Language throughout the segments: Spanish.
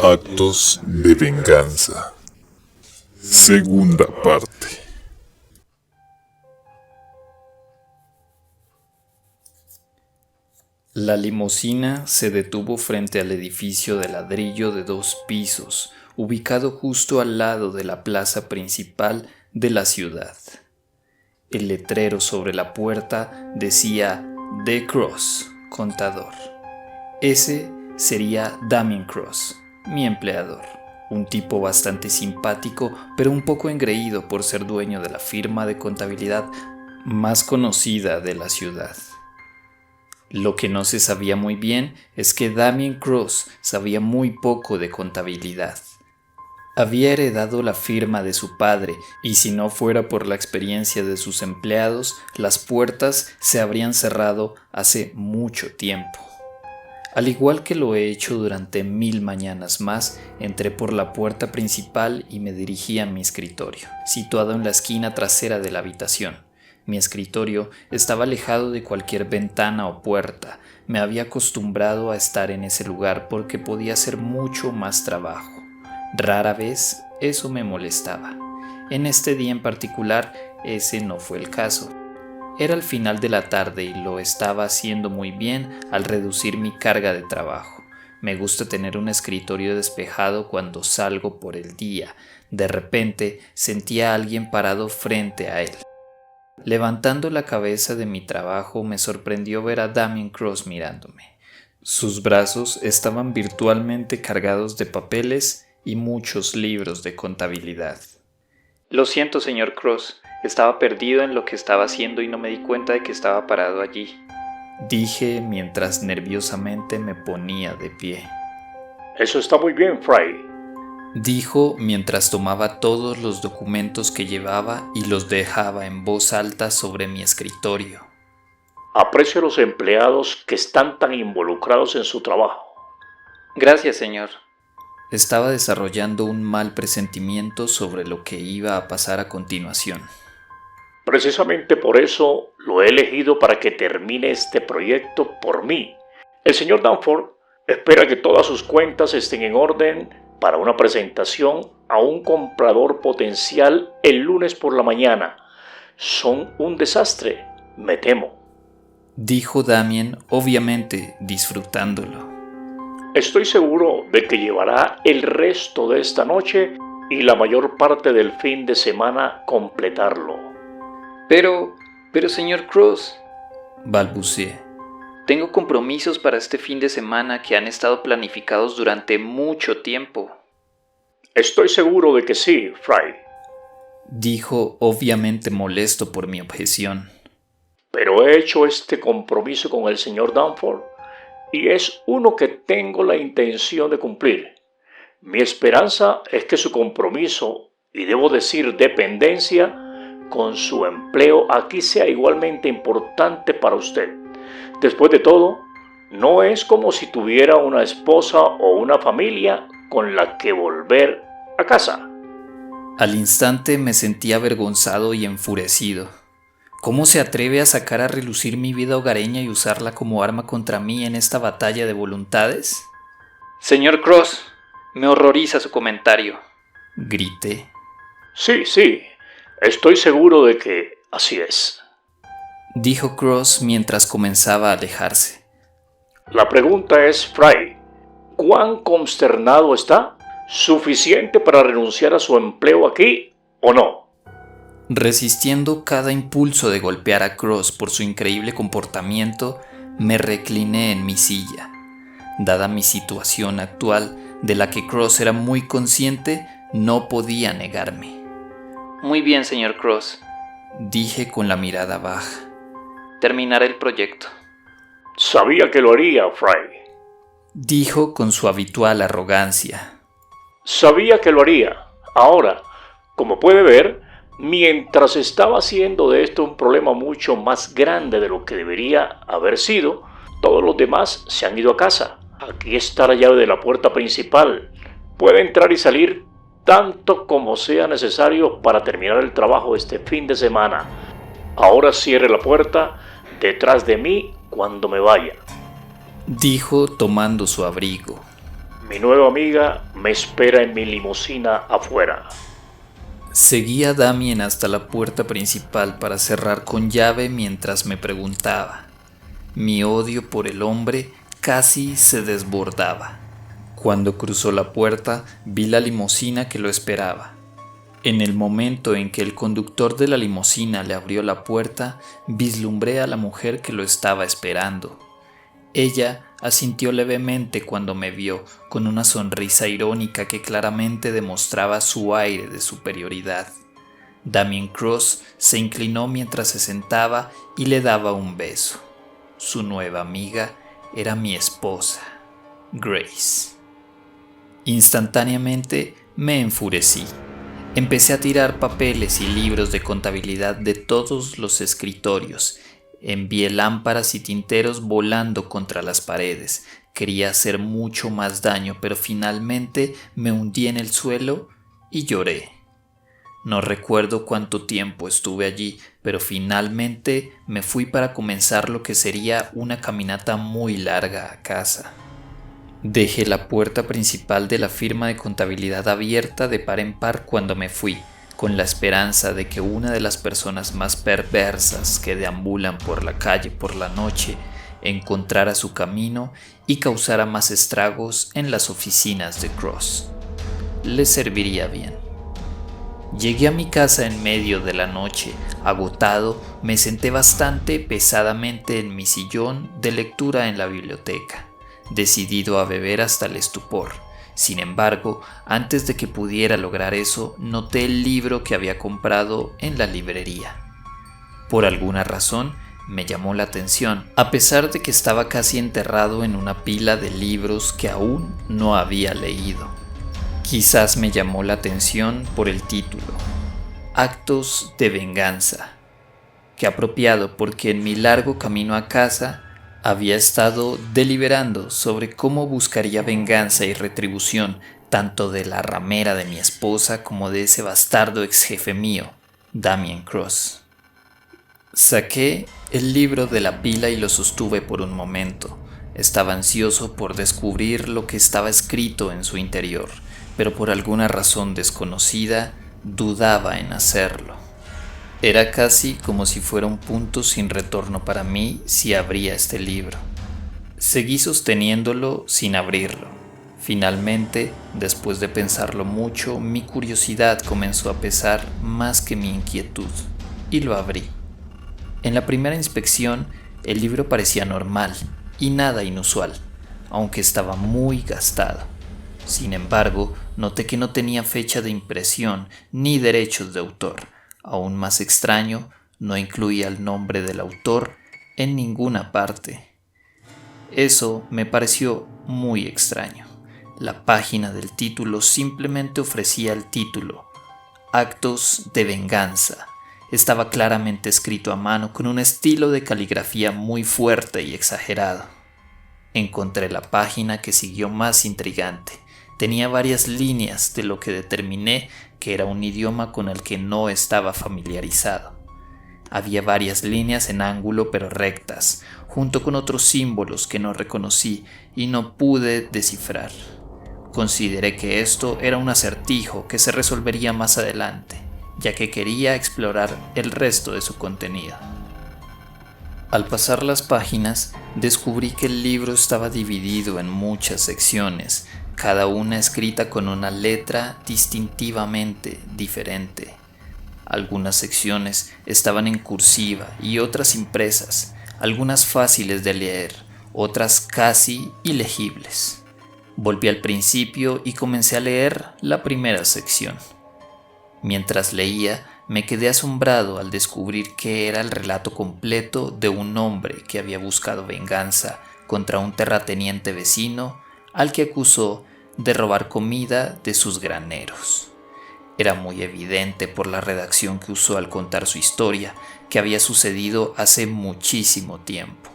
Actos de venganza. Segunda parte. La limusina se detuvo frente al edificio de ladrillo de 2 pisos, ubicado justo al lado de la plaza principal de la ciudad. El letrero sobre la puerta decía D. Cross, contador. Ese sería Damien Cross, mi empleador, un tipo bastante simpático, pero un poco engreído por ser dueño de la firma de contabilidad más conocida de la ciudad. Lo que no se sabía muy bien es que Damien Cross sabía muy poco de contabilidad. Había heredado la firma de su padre, y si no fuera por la experiencia de sus empleados, las puertas se habrían cerrado hace mucho tiempo. Al igual que lo he hecho durante 1000 mañanas más, entré por la puerta principal y me dirigí a mi escritorio, situado en la esquina trasera de la habitación. Mi escritorio estaba alejado de cualquier ventana o puerta. Me había acostumbrado a estar en ese lugar porque podía hacer mucho más trabajo. Rara vez eso me molestaba. En este día en particular, ese no fue el caso. Era el final de la tarde y lo estaba haciendo muy bien al reducir mi carga de trabajo. Me gusta tener un escritorio despejado cuando salgo por el día. De repente sentí a alguien parado frente a él. Levantando la cabeza de mi trabajo, me sorprendió ver a Damien Cross mirándome. Sus brazos estaban virtualmente cargados de papeles y muchos libros de contabilidad. Lo siento, señor Cross. Estaba perdido en lo que estaba haciendo y no me di cuenta de que estaba parado allí, dije mientras nerviosamente me ponía de pie. Eso está muy bien, Fry, dijo mientras tomaba todos los documentos que llevaba y los dejaba en voz alta sobre mi escritorio. Aprecio a los empleados que están tan involucrados en su trabajo. Gracias, señor. Estaba desarrollando un mal presentimiento sobre lo que iba a pasar a continuación. Precisamente por eso lo he elegido para que termine este proyecto por mí. El señor Danforth espera que todas sus cuentas estén en orden para una presentación a un comprador potencial el lunes por la mañana. Son un desastre, me temo, dijo Damien, obviamente disfrutándolo. Estoy seguro de que llevará el resto de esta noche y la mayor parte del fin de semana completarlo. Pero señor Cross, balbuceé. Tengo compromisos para este fin de semana que han estado planificados durante mucho tiempo. Estoy seguro de que sí, Fry, dijo, obviamente molesto por mi objeción. Pero he hecho este compromiso con el señor Danforth y es uno que tengo la intención de cumplir. Mi esperanza es que su compromiso, y debo decir dependencia, con su empleo aquí sea igualmente importante para usted. Después de todo, no es como si tuviera una esposa o una familia con la que volver a casa. Al instante me sentí avergonzado y enfurecido. ¿Cómo se atreve a sacar a relucir mi vida hogareña y usarla como arma contra mí en esta batalla de voluntades? Señor Cross, me horroriza su comentario, grité. Sí, estoy seguro de que así es, dijo Cross mientras comenzaba a alejarse. La pregunta es, Fry, ¿cuán consternado está? ¿Suficiente para renunciar a su empleo aquí o no? Resistiendo cada impulso de golpear a Cross por su increíble comportamiento, me recliné en mi silla. Dada mi situación actual, de la que Cross era muy consciente, no podía negarme. Muy bien, señor Cross, dije con la mirada baja. Terminaré el proyecto. Sabía que lo haría, Fry, dijo con su habitual arrogancia. Sabía que lo haría. Ahora, como puede ver, mientras estaba haciendo de esto un problema mucho más grande de lo que debería haber sido, todos los demás se han ido a casa. Aquí está la llave de la puerta principal. Puede entrar y salir tanto como sea necesario para terminar el trabajo este fin de semana. Ahora cierre la puerta detrás de mí cuando me vaya, dijo tomando su abrigo. Mi nueva amiga me espera en mi limusina afuera. Seguí a Damien hasta la puerta principal para cerrar con llave mientras me preguntaba. Mi odio por el hombre casi se desbordaba. Cuando cruzó la puerta, vi la limusina que lo esperaba. En el momento en que el conductor de la limusina le abrió la puerta, vislumbré a la mujer que lo estaba esperando. Ella asintió levemente cuando me vio, con una sonrisa irónica que claramente demostraba su aire de superioridad. Damien Cross se inclinó mientras se sentaba y le daba un beso. Su nueva amiga era mi esposa, Grace. Instantáneamente me enfurecí. Empecé a tirar papeles y libros de contabilidad de todos los escritorios. Envié lámparas y tinteros volando contra las paredes. Quería hacer mucho más daño, pero finalmente me hundí en el suelo y lloré. No recuerdo cuánto tiempo estuve allí, pero finalmente me fui para comenzar lo que sería una caminata muy larga a casa. Dejé la puerta principal de la firma de contabilidad abierta de par en par cuando me fui, con la esperanza de que una de las personas más perversas que deambulan por la calle por la noche encontrara su camino y causara más estragos en las oficinas de Cross. Le serviría bien. Llegué a mi casa en medio de la noche. Agotado, me senté bastante pesadamente en mi sillón de lectura en la biblioteca, decidido a beber hasta el estupor. Sin embargo, antes de que pudiera lograr eso, noté el libro que había comprado en la librería. Por alguna razón, me llamó la atención, a pesar de que estaba casi enterrado en una pila de libros que aún no había leído. Quizás me llamó la atención por el título, Actos de Venganza. Qué apropiado, porque en mi largo camino a casa había estado deliberando sobre cómo buscaría venganza y retribución tanto de la ramera de mi esposa como de ese bastardo ex jefe mío, Damien Cross. Saqué el libro de la pila y lo sostuve por un momento. Estaba ansioso por descubrir lo que estaba escrito en su interior, pero por alguna razón desconocida dudaba en hacerlo. Era casi como si fuera un punto sin retorno para mí si abría este libro. Seguí sosteniéndolo sin abrirlo. Finalmente, después de pensarlo mucho, mi curiosidad comenzó a pesar más que mi inquietud, y lo abrí. En la primera inspección, el libro parecía normal y nada inusual, aunque estaba muy gastado. Sin embargo, noté que no tenía fecha de impresión ni derechos de autor. Aún más extraño, no incluía el nombre del autor en ninguna parte. Eso me pareció muy extraño. La página del título simplemente ofrecía el título, Actos de Venganza. Estaba claramente escrito a mano con un estilo de caligrafía muy fuerte y exagerado. Encontré la página que siguió más intrigante. Tenía varias líneas de lo que determiné que era un idioma con el que no estaba familiarizado. Había varias líneas en ángulo pero rectas, junto con otros símbolos que no reconocí y no pude descifrar. Consideré que esto era un acertijo que se resolvería más adelante, ya que quería explorar el resto de su contenido. Al pasar las páginas, descubrí que el libro estaba dividido en muchas secciones, cada una escrita con una letra distintivamente diferente. Algunas secciones estaban en cursiva y otras impresas, algunas fáciles de leer, otras casi ilegibles. Volví al principio y comencé a leer la primera sección. Mientras leía, me quedé asombrado al descubrir que era el relato completo de un hombre que había buscado venganza contra un terrateniente vecino al que acusó de robar comida de sus graneros. Era muy evidente por la redacción que usó al contar su historia que había sucedido hace muchísimo tiempo.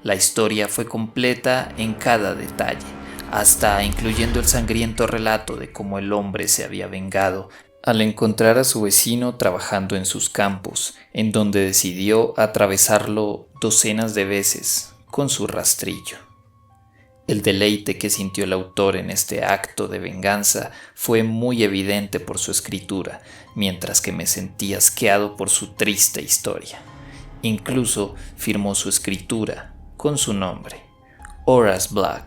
La historia fue completa en cada detalle, hasta incluyendo el sangriento relato de cómo el hombre se había vengado al encontrar a su vecino trabajando en sus campos, en donde decidió atravesarlo docenas de veces con su rastrillo. El deleite que sintió el autor en este acto de venganza fue muy evidente por su escritura, mientras que me sentí asqueado por su triste historia. Incluso firmó su escritura con su nombre, Horace Black.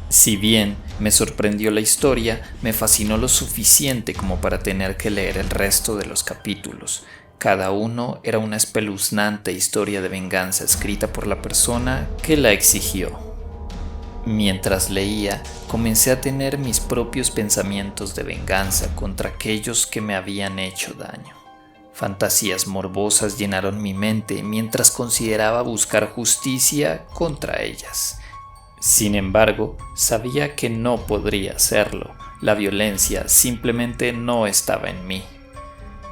Si bien me sorprendió la historia, me fascinó lo suficiente como para tener que leer el resto de los capítulos. Cada uno era una espeluznante historia de venganza escrita por la persona que la exigió. Mientras leía, comencé a tener mis propios pensamientos de venganza contra aquellos que me habían hecho daño. Fantasías morbosas llenaron mi mente mientras consideraba buscar justicia contra ellas. Sin embargo, sabía que no podría hacerlo. La violencia simplemente no estaba en mí.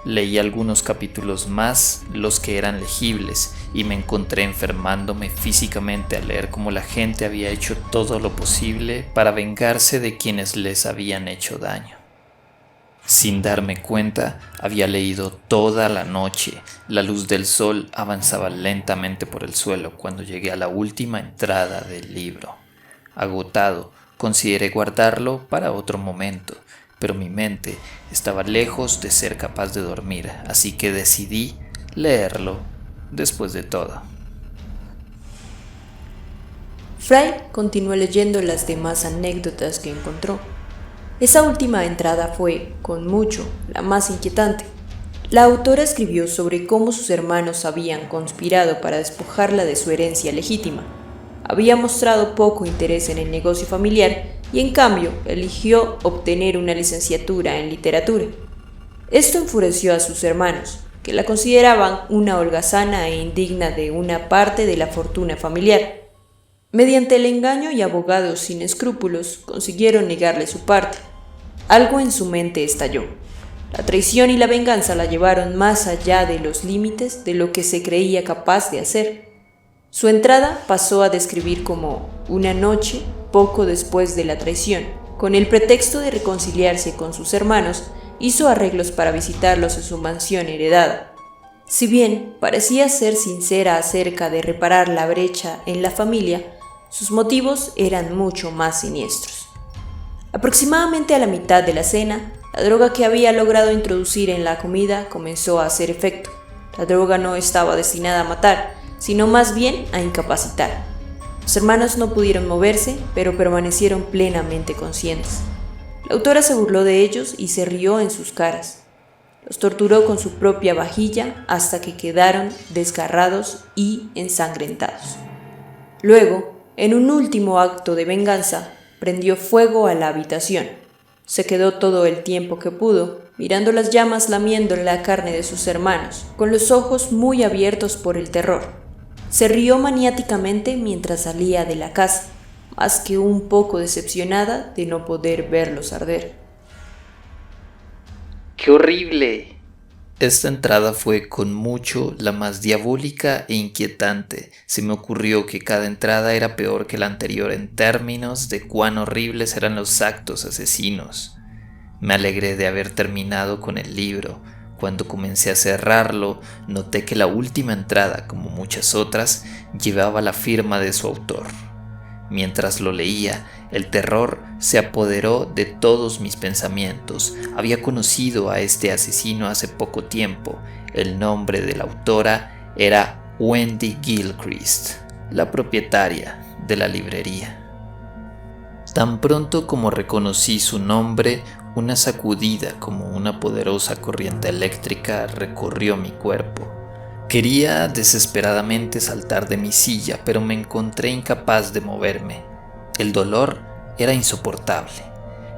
Leí algunos capítulos más, los que eran legibles, y me encontré enfermándome físicamente al leer cómo la gente había hecho todo lo posible para vengarse de quienes les habían hecho daño. Sin darme cuenta, había leído toda la noche. La luz del sol avanzaba lentamente por el suelo cuando llegué a la última entrada del libro. Agotado, consideré guardarlo para otro momento, pero mi mente estaba lejos de ser capaz de dormir, así que decidí leerlo después de todo. Fry continuó leyendo las demás anécdotas que encontró. Esa última entrada fue, con mucho, la más inquietante. La autora escribió sobre cómo sus hermanos habían conspirado para despojarla de su herencia legítima. Había mostrado poco interés en el negocio familiar y en cambio eligió obtener una licenciatura en literatura. Esto enfureció a sus hermanos, que la consideraban una holgazana e indigna de una parte de la fortuna familiar. Mediante el engaño y abogados sin escrúpulos consiguieron negarle su parte. Algo en su mente estalló. La traición y la venganza la llevaron más allá de los límites de lo que se creía capaz de hacer. Su entrada pasó a describir como una noche poco después de la traición. Con el pretexto de reconciliarse con sus hermanos, hizo arreglos para visitarlos en su mansión heredada. Si bien parecía ser sincera acerca de reparar la brecha en la familia, sus motivos eran mucho más siniestros. Aproximadamente a la mitad de la cena, la droga que había logrado introducir en la comida comenzó a hacer efecto. La droga no estaba destinada a matar, sino más bien a incapacitar. Los hermanos no pudieron moverse, pero permanecieron plenamente conscientes. La autora se burló de ellos y se rió en sus caras. Los torturó con su propia vajilla hasta que quedaron desgarrados y ensangrentados. Luego, en un último acto de venganza, prendió fuego a la habitación. Se quedó todo el tiempo que pudo, mirando las llamas lamiendo la carne de sus hermanos, con los ojos muy abiertos por el terror. Se rió maniáticamente mientras salía de la casa, más que un poco decepcionada de no poder verlos arder. ¡Qué horrible! Esta entrada fue con mucho la más diabólica e inquietante. Se me ocurrió que cada entrada era peor que la anterior en términos de cuán horribles eran los actos asesinos. Me alegré de haber terminado con el libro. Cuando comencé a cerrarlo, noté que la última entrada, como muchas otras, llevaba la firma de su autor. Mientras lo leía, el terror se apoderó de todos mis pensamientos. Había conocido a este asesino hace poco tiempo. El nombre de la autora era Wendy Gilchrist, la propietaria de la librería. Tan pronto como reconocí su nombre, una sacudida como una poderosa corriente eléctrica recorrió mi cuerpo. Quería desesperadamente saltar de mi silla, pero me encontré incapaz de moverme. El dolor era insoportable.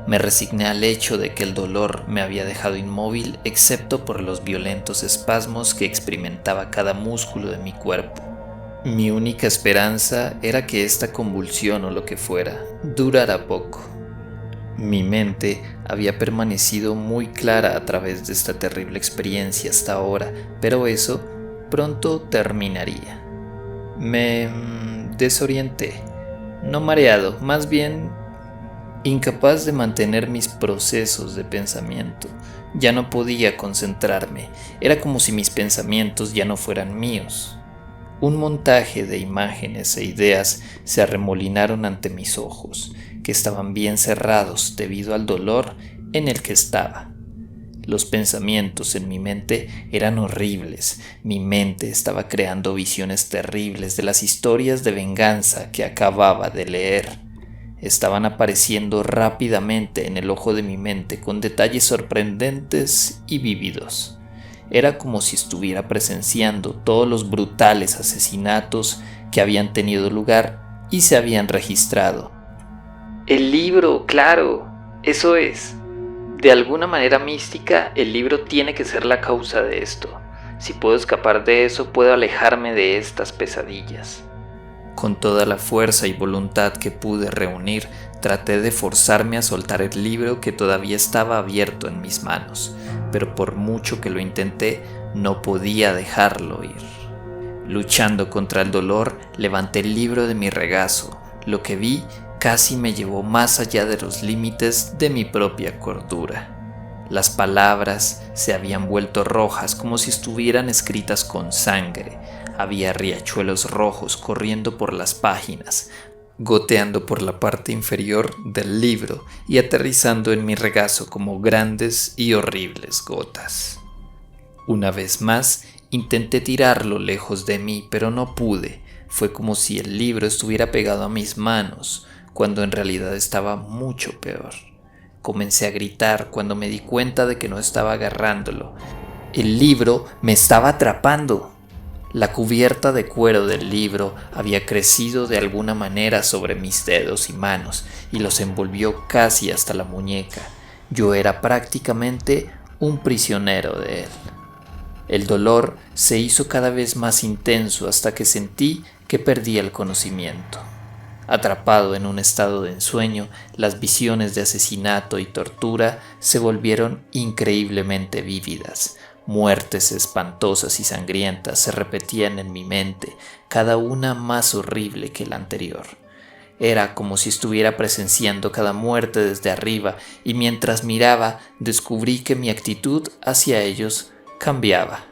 Me resigné al hecho de que el dolor me había dejado inmóvil, excepto por los violentos espasmos que experimentaba cada músculo de mi cuerpo. Mi única esperanza era que esta convulsión o lo que fuera durara poco. Mi mente había permanecido muy clara a través de esta terrible experiencia hasta ahora, pero eso pronto terminaría. Me desorienté, no mareado, más bien incapaz de mantener mis procesos de pensamiento. Ya no podía concentrarme, era como si mis pensamientos ya no fueran míos. Un montaje de imágenes e ideas se arremolinaron ante mis ojos, que estaban bien cerrados debido al dolor en el que estaba. Los pensamientos en mi mente eran horribles. Mi mente estaba creando visiones terribles de las historias de venganza que acababa de leer. Estaban apareciendo rápidamente en el ojo de mi mente con detalles sorprendentes y vívidos. Era como si estuviera presenciando todos los brutales asesinatos que habían tenido lugar y se habían registrado. El libro, claro, eso es. De alguna manera mística, el libro tiene que ser la causa de esto. Si puedo escapar de eso, puedo alejarme de estas pesadillas. Con toda la fuerza y voluntad que pude reunir, traté de forzarme a soltar el libro que todavía estaba abierto en mis manos, pero por mucho que lo intenté, no podía dejarlo ir. Luchando contra el dolor, levanté el libro de mi regazo. Lo que vi casi me llevó más allá de los límites de mi propia cordura. Las palabras se habían vuelto rojas como si estuvieran escritas con sangre. Había riachuelos rojos corriendo por las páginas, goteando por la parte inferior del libro y aterrizando en mi regazo como grandes y horribles gotas. Una vez más, intenté tirarlo lejos de mí, pero no pude. Fue como si el libro estuviera pegado a mis manos, cuando en realidad estaba mucho peor. Comencé a gritar cuando me di cuenta de que no estaba agarrándolo. El libro me estaba atrapando. La cubierta de cuero del libro había crecido de alguna manera sobre mis dedos y manos y los envolvió casi hasta la muñeca. Yo era prácticamente un prisionero de él. El dolor se hizo cada vez más intenso hasta que sentí que perdí el conocimiento. Atrapado en un estado de ensueño, las visiones de asesinato y tortura se volvieron increíblemente vívidas. Muertes espantosas y sangrientas se repetían en mi mente, cada una más horrible que la anterior. Era como si estuviera presenciando cada muerte desde arriba, y mientras miraba descubrí que mi actitud hacia ellos cambiaba.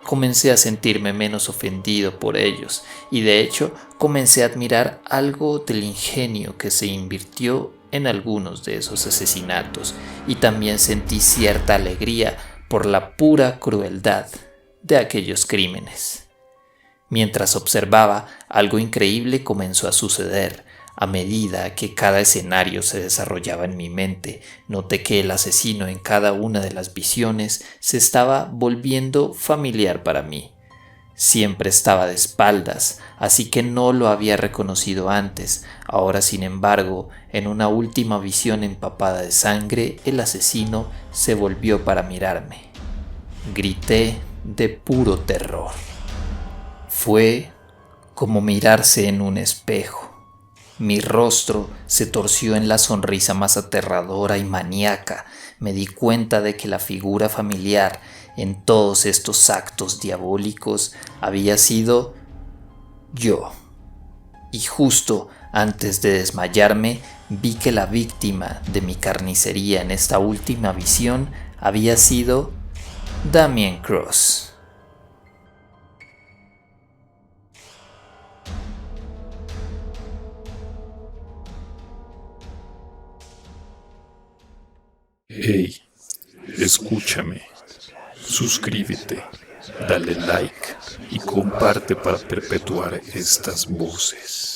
Comencé a sentirme menos ofendido por ellos, y de hecho comencé a admirar algo del ingenio que se invirtió en algunos de esos asesinatos, y también sentí cierta alegría por la pura crueldad de aquellos crímenes. Mientras observaba, algo increíble comenzó a suceder. A medida que cada escenario se desarrollaba en mi mente, noté que el asesino en cada una de las visiones se estaba volviendo familiar para mí. Siempre estaba de espaldas, así que no lo había reconocido antes. Ahora, sin embargo, en una última visión empapada de sangre, el asesino se volvió para mirarme. Grité de puro terror. Fue como mirarse en un espejo. Mi rostro se torció en la sonrisa más aterradora y maníaca. Me di cuenta de que la figura familiar en todos estos actos diabólicos había sido yo. Y justo antes de desmayarme, vi que la víctima de mi carnicería en esta última visión había sido Damien Cross. Hey, escúchame, suscríbete, dale like y comparte para perpetuar estas voces.